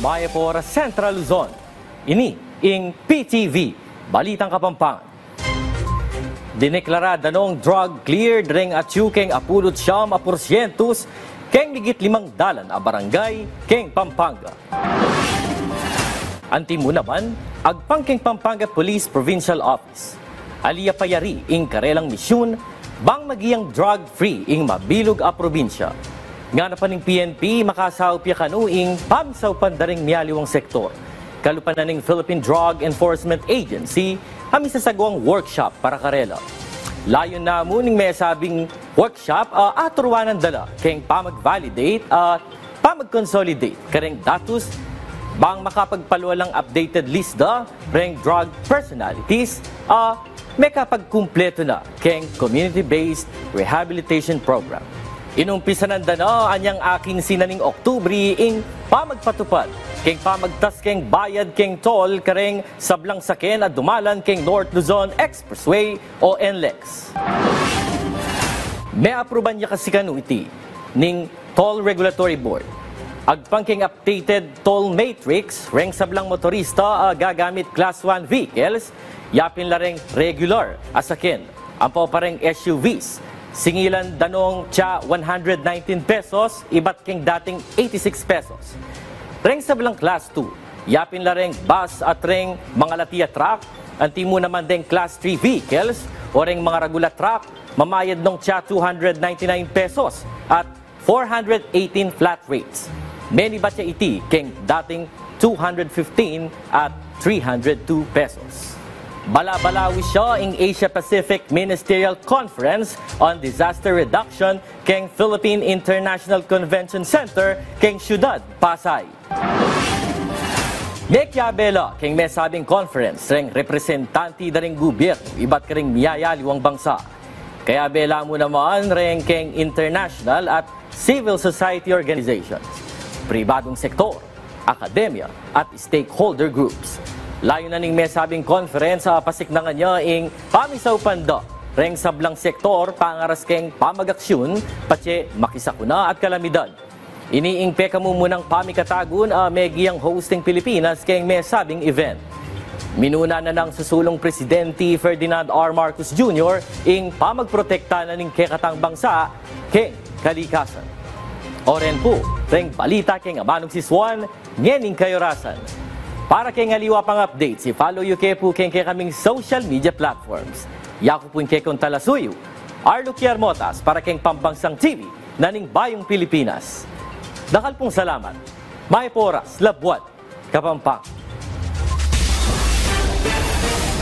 Maya por Central Luzon. Ini ing PTV, Balitang Kapampangan. Dineklarada nung drug cleared ring at keng apulot siyam a porsyentos keng ligit 500 a barangay keng Pampanga. Anti mo naman, agpangkeng Pampanga Police Provincial Office. Aliya payari ing karelang misyon, bang magiyang drug-free ing mabilog a probinsya. Nga na pa ning PNP, makasaw piya kanuing pamsaw pandaring miyaliwang sektor. Kalupan na ning Philippine Drug Enforcement Agency, kami sa sagwang workshop para karela. Layon na mo ning may sabing workshop, aturwanan dala, keng pamag-validate at pamag-consolidate, kareng datos, bang makapagpaluwalang updated list da, reng drug personalities, may kapagkumpleto na, keng community-based rehabilitation program. Inumpisa nanda na anyang aking sinaning Oktubre ing pamagpatupad, keng pamagtas keng bayad keng toll kareng sablang saken at dumalan keng North Luzon Expressway o NLEX. May aproban niya kasi kanuiti ning Toll Regulatory Board. Agpang keng updated toll matrix, reng sablang motorista gagamit Class 1 vehicles, yapin lareng regular asaken, ampo pareng SUVs. Singilan danong tsa 119 pesos, ibat keng dating 86 pesos. Reng sablang Class 2, yapin lareng bus at reng mga latiya truck, anti mo naman deng Class 3 vehicles o reng mga ragula truck, mamayad nung tsa 299 pesos at 418 flat rates. Many batya iti keng dating 215 at 302 pesos. Balabalawi siya ing Asia-Pacific Ministerial Conference on Disaster Reduction keng Philippine International Convention Center keng Siyudad, Pasay. Mekyabela keng may sabing conference reng representanti da ring gobyerno ibat ka ring miyayaliwang bangsa. Kaya bela mo naman reng keng international at civil society organizations, pribadong sektor, akademya at stakeholder groups. Layo na ning may sabing conference sa pasiknangan niya ing pamisaw panda, reng sablang sektor, pangaras keng pamagaksyon, patse makisakuna at kalamidad. Iniing peka mo munang pamikatagun megiyang hosting Pilipinas keng may sabing event. Minuna na ng susulong Presidente Ferdinand R. Marcos Jr. ing pamagprotekta na ning kekatang bangsa keng kalikasan. Oren po, reng balita keng abanong siswan, ngening kayorasan. Para kay ngaliwa pang update, si follow you po kay kaming social media platforms. Yaku po kay kong talasuyo, Arlo Kiarmotas para kay Pambansang TV, naning Bayong Pilipinas. Dakal pong salamat. May poras, labwat, Kapampangan.